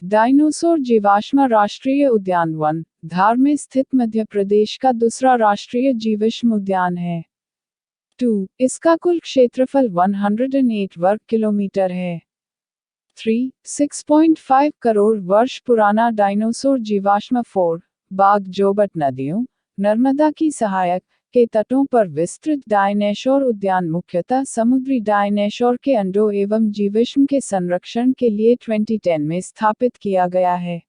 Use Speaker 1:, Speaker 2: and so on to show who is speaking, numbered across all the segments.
Speaker 1: Dinosaur जीवाश्म राष्ट्रीय उद्यान वन, धार में स्थित मध्य प्रदेश का दूसरा राष्ट्रीय जीवाश्म उद्यान है। 2. इसका कुल क्षेत्रफल 108 वर्ग किलोमीटर है। 3. 6.5 करोड़ वर्ष पुराना डायनासोर जीवाश्म 4. बाघ जोबट नदियों, नर्मदा की सहायक के तटों पर विस्तृत डायनासोर उद्यान मुख्यतः समुद्री डायनासोर के अंडों एवं जीवाश्म के संरक्षण के लिए 2010 में स्थापित किया गया है।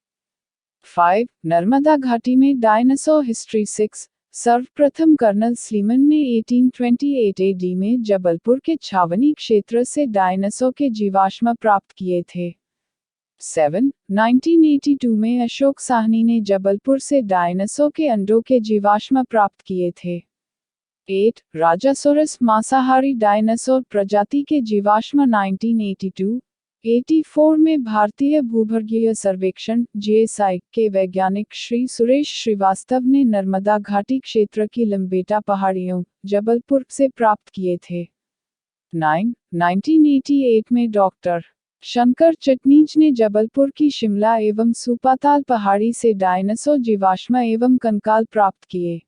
Speaker 1: 5. नर्मदा घाटी में डायनासोर हिस्ट्री 6. सर्वप्रथम कर्नल स्लीमन ने 1828 एडी में जबलपुर के छावनी क्षेत्र से डायनासोर के जीवाश्म प्राप्त किए थे। 7. 1982 में अशोक साहनी ने जबलपुर से डायनासोर के अंडों के जीवाश्म प्राप्त किए थे। 8. राजासोरस मांसाहारी डायनासोर प्रजाति के जीवाश्म 1982-84 में भारतीय भूगर्भीय सर्वेक्षण (जीएसआई) के वैज्ञानिक श्री सुरेश श्रीवास्तव ने नर्मदा घाटी क्षेत्र की लंबेटा पहाड़ियों, जबलपुर से प्राप्त किए थे। 9. 1988 में डॉक्टर शंकर चटनीच ने जबलपुर की शिमला एवं सुपाताल पहाड़ी से डायनासोर जीवाश्म एवं कंकाल प्राप्त किए।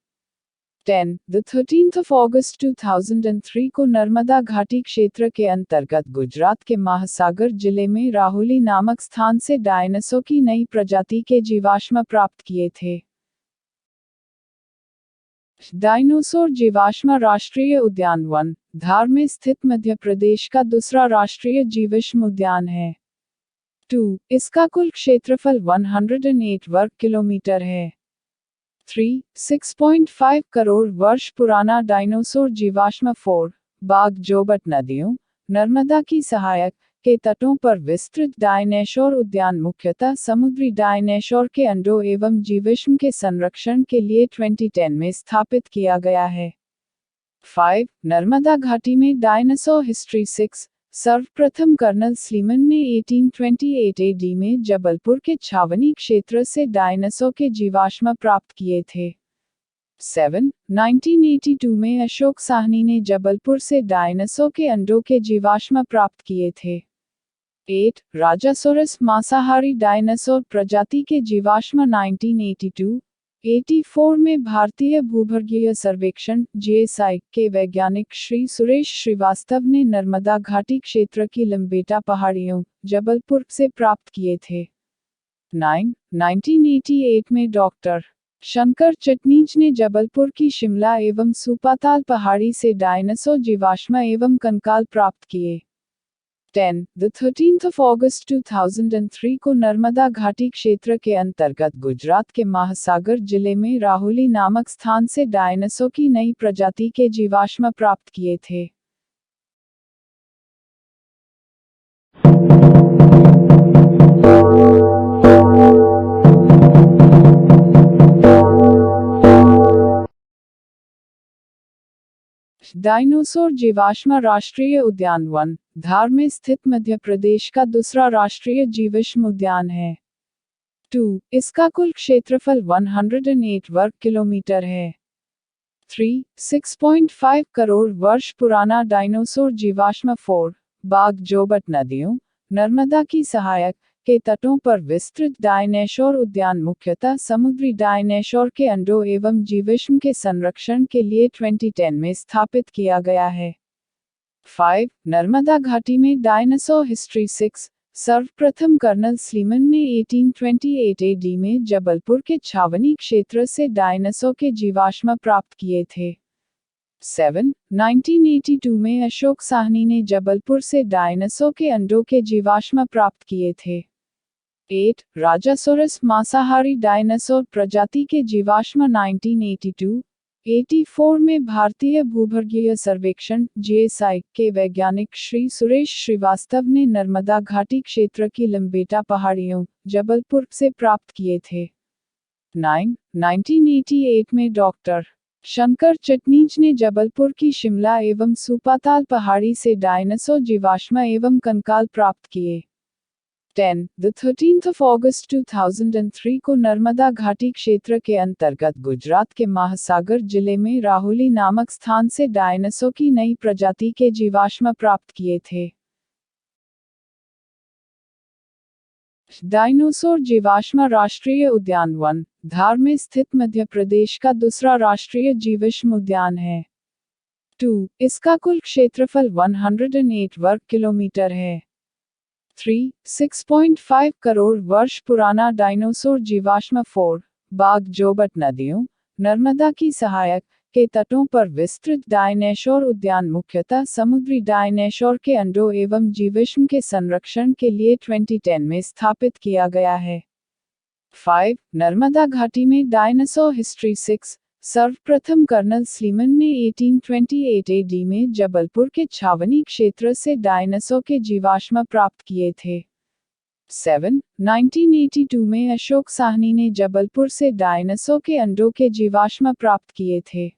Speaker 1: 10. 13 अगस्त 2003 को नर्मदा घाटी क्षेत्र के अंतर्गत गुजरात के महासागर जिले में राहुली नामक स्थान से डायनासोर की नई प्रजाति के जीवाश्म प्राप्त किए थे। डायनासोर जीवाश्म राष्ट्रीय उद्यान वन, धार में स्थित मध्य प्रदेश का दूसरा राष्ट्रीय जीवाश्म उद्यान है। 2. इसका कुल क्षेत्रफल 108 वर्ग किलोमीटर है। 3. 6.5 करोड़ वर्ष पुराना डायनासोर जीवाश्म 4. बाघ जोबट नदियों, नर्मदा की सहायक के तटों पर विस्तृत डायनासोर उद्यान मुख्यतः समुद्री डायनासोर के अंडों एवं जीवाश्म के संरक्षण के लिए 2010 में स्थापित किया गया है। 5. नर्मदा घाटी में डायनासोर हिस्ट्री 6. सर्वप्रथम कर्नल स्लीमन ने 1828 एडी में जबलपुर के छावनी क्षेत्र से डायनासोर के जीवाश्म प्राप्त किए थे। 7. 1982 में अशोक साहनी ने जबलपुर से डायनासोर के अंडों के जीवाश्म प्राप्त किए थे। 8. राजासोरस मांसाहारी डायनासोर प्रजाति के जीवाश्म 1982-84 में भारतीय भूगर्भीय सर्वेक्षण (जीएसआई) के वैज्ञानिक श्री सुरेश श्रीवास्तव ने नर्मदा घाटी क्षेत्र की लंबेटा पहाड़ियों, जबलपुर से प्राप्त किए थे। 9. 1988 में डॉक्टर शंकर चटनीच ने जबलपुर की शिमला एवं सुपाताल पहाड़ी से डायनासोर जीवाश्म एवं कंकाल प्राप्त किए। 10. 13 अगस्त 2003 को नर्मदा घाटी क्षेत्र के अंतर्गत गुजरात के महासागर जिले में राहुली नामक स्थान से डायनासोर की नई प्रजाति के जीवाश्म प्राप्त किए थे। डायनासोर जीवाश्म राष्ट्रीय उद्यान वन, धार में स्थित मध्य प्रदेश का दूसरा राष्ट्रीय जीवाश्म उद्यान है। 2. इसका कुल क्षेत्रफल 108 वर्ग किलोमीटर है। 3. 6.5 करोड़ वर्ष पुराना डायनासोर जीवाश्म 4. बाघ जोबट नदियों, नर्मदा की सहायक के तटों पर विस्तृत डायनासोर उद्यान मुख्यतः समुद्री डायनासोर के अंडों एवं जीवाश्म के संरक्षण के लिए 2010 में स्थापित किया गया है। 5. नर्मदा घाटी में डायनासोर हिस्ट्री 6. सर्वप्रथम कर्नल स्लीमन ने 1828 एडी में जबलपुर के छावनी क्षेत्र से डायनासोर के जीवाश्म प्राप्त किए थे। 7. 1982 में अशोक साहनी ने जबलपुर से डायनासोर के अंडों के जीवाश्म प्राप्त किए थे। 8. राजासोरस मांसाहारी डायनासोर प्रजाति के जीवाश्म 1982-84 में भारतीय भूगर्भीय सर्वेक्षण (जीएसआई) के वैज्ञानिक श्री सुरेश श्रीवास्तव ने नर्मदा घाटी क्षेत्र की लंबेटा पहाड़ियों, जबलपुर से प्राप्त किए थे। 9. 1988 में डॉक्टर शंकर चटनीच ने जबलपुर की शिमला एवं सुपाताल पहाड़ी से डायनासोर जीवाश्म एवं कंकाल प्राप्त किए। 10. 13 अगस्त 2003 को नर्मदा घाटी क्षेत्र के अंतर्गत गुजरात के महासागर जिले में राहुली नामक स्थान से डायनासोर की नई प्रजाति के जीवाश्म प्राप्त किए थे। डायनासोर जीवाश्म राष्ट्रीय उद्यान वन, धार में स्थित मध्य प्रदेश का दूसरा राष्ट्रीय जीवाश्म उद्यान है। 2. इसका कुल क्षेत्रफल 108 वर्ग किलोमीटर है। 3. 6.5 करोड़ वर्ष पुराना डायनासोर जीवाश्म 4. बाघ जोबट नदियों, नर्मदा की सहायक के तटों पर विस्तृत डायनासोर उद्यान मुख्यतः समुद्री डायनासोर के अंडों एवं जीवाश्म के संरक्षण के लिए 2010 में स्थापित किया गया है। 5. नर्मदा घाटी में डायनासोर हिस्ट्री 6. सर्वप्रथम कर्नल स्लीमन ने 1828 एडी में जबलपुर के छावनी क्षेत्र से डायनासोर के जीवाश्म प्राप्त किए थे। 7. 1982 में अशोक साहनी ने जबलपुर से डायनासोर के अंडों के जीवाश्म प्राप्त किए थे।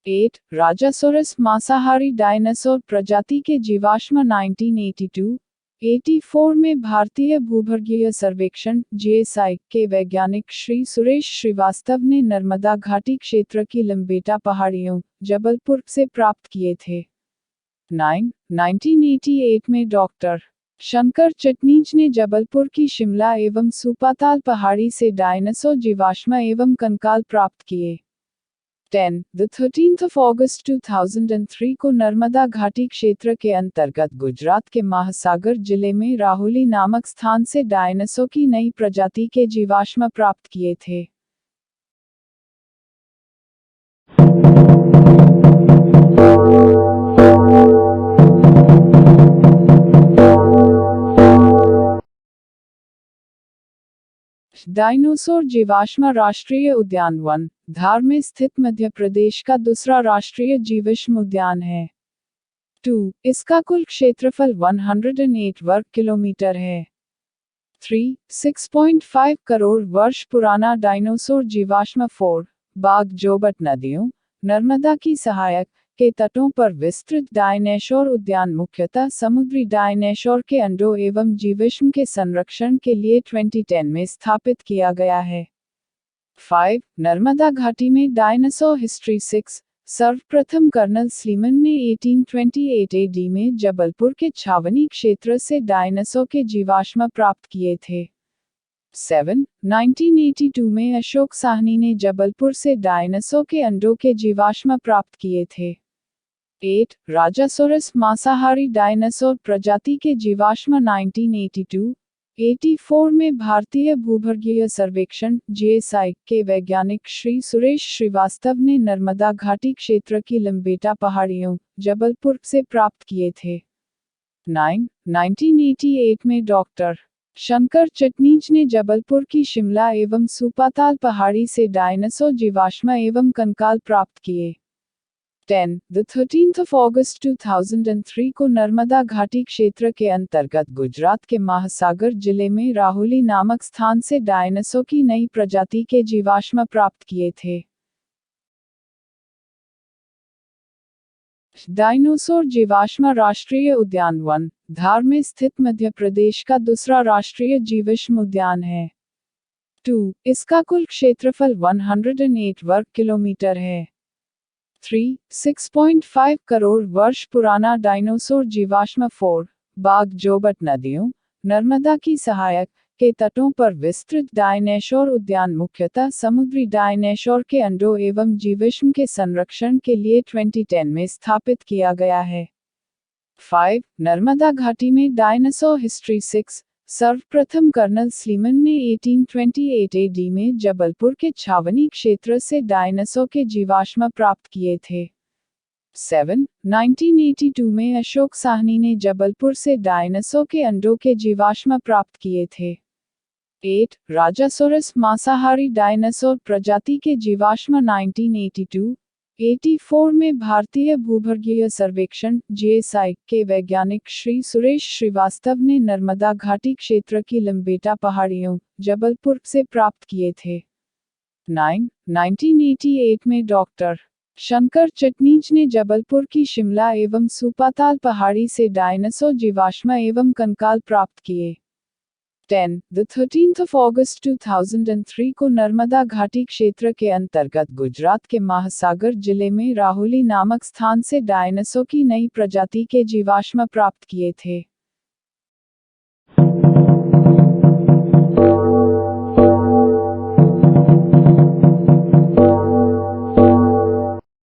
Speaker 1: 8. राजासोरस मांसाहारी डायनासोर प्रजाति के जीवाश्म 1982-84 में भारतीय भूगर्भीय सर्वेक्षण (जीएसआई) के वैज्ञानिक श्री सुरेश श्रीवास्तव ने नर्मदा घाटी क्षेत्र की लंबेटा पहाड़ियों, जबलपुर से प्राप्त किए थे। 9. 1988 में डॉक्टर शंकर चटनीच ने जबलपुर की शिमला एवं सुपाताल पहाड़ी से डायनासोर जीवाश्म एवं कंकाल प्राप्त किए। 10. 13 अगस्त 2003 को नर्मदा घाटी क्षेत्र के अंतर्गत गुजरात के महासागर जिले में राहुली नामक स्थान से डायनासोर की नई प्रजाति के जीवाश्म प्राप्त किए थे। डायनासोर जीवाश्म राष्ट्रीय उद्यान वन, धार में स्थित मध्य प्रदेश का दूसरा राष्ट्रीय जीवाश्म उद्यान है। 2. इसका कुल क्षेत्रफल 108 वर्ग किलोमीटर है। 3. 6.5 करोड़ वर्ष पुराना डायनासोर जीवाश्म 4. बाघ जोबट नदियों, नर्मदा की सहायक के तटों पर विस्तृत डायनासोर उद्यान मुख्यतः समुद्री डायनासोर के अंडों एवं जीवाश्म के संरक्षण के लिए 2010 में स्थापित किया गया है। 5. नर्मदा घाटी में डायनासोर हिस्ट्री 6. सर्वप्रथम कर्नल स्लीमन ने 1828 एडी में जबलपुर के छावनी क्षेत्र से डायनासोर के जीवाश्म प्राप्त किए थे। 7. 1982 में अशोक साहनी ने जबलपुर से डायनासोर के अंडों के जीवाश्म प्राप्त किए थे। 8. राजासोरस मांसाहारी डायनासोर प्रजाति के जीवाश्म 1982-84 में भारतीय भूगर्भीय सर्वेक्षण (जीएसआई) के वैज्ञानिक श्री सुरेश श्रीवास्तव ने नर्मदा घाटी क्षेत्र की लंबेटा पहाड़ियों, जबलपुर से प्राप्त किए थे। 9. 1988 में डॉक्टर शंकर चटनीच ने जबलपुर की शिमला एवं सुपाताल पहाड़ी से डायनासोर जीवाश्म एवं कंकाल प्राप्त किए। 10. 13 अगस्त 2003 को नर्मदा घाटी क्षेत्र के अंतर्गत गुजरात के महासागर जिले में राहुली नामक स्थान से डायनासोर की नई प्रजाति के जीवाश्म प्राप्त किए थे। डायनासोर जीवाश्म राष्ट्रीय उद्यान वन, धार में स्थित मध्य प्रदेश का दूसरा राष्ट्रीय जीवाश्म उद्यान है। 2. इसका कुल क्षेत्रफल 108 वर्ग किलोमीटर है। 3. 6.5 करोड़ वर्ष पुराना डायनासोर जीवाश्म 4. बाघ जोबट नदियों, नर्मदा की सहायक के तटों पर विस्तृत डायनासोर उद्यान मुख्यतः समुद्री डायनासोर के अंडों एवं जीवाश्म के संरक्षण के लिए 2010 में स्थापित किया गया है। 5. नर्मदा घाटी में डायनासोर हिस्ट्री 6. सर्वप्रथम कर्नल स्लीमन ने 1828 एडी में जबलपुर के छावनी क्षेत्र से डायनासोर के जीवाश्म प्राप्त किए थे। 7. 1982 में अशोक साहनी ने जबलपुर से डायनासोर के अंडों के जीवाश्म प्राप्त किए थे। 8. राजासोरस मांसाहारी डायनासोर प्रजाति के जीवाश्म 1982-84 में भारतीय भूगर्भीय सर्वेक्षण (जीएसआई) के वैज्ञानिक श्री सुरेश श्रीवास्तव ने नर्मदा घाटी क्षेत्र की लंबेटा पहाड़ियों, जबलपुर से प्राप्त किए थे। 9. 1988 में डॉक्टर शंकर चटनीच ने जबलपुर की शिमला एवं सुपाताल पहाड़ी से डायनासोर जीवाश्म एवं कंकाल प्राप्त किए। 10. 13 अगस्त 2003 को नर्मदा घाटी क्षेत्र के अंतर्गत गुजरात के महासागर जिले में राहुली नामक स्थान से डायनासोर की नई प्रजाति के जीवाश्म प्राप्त किए थे।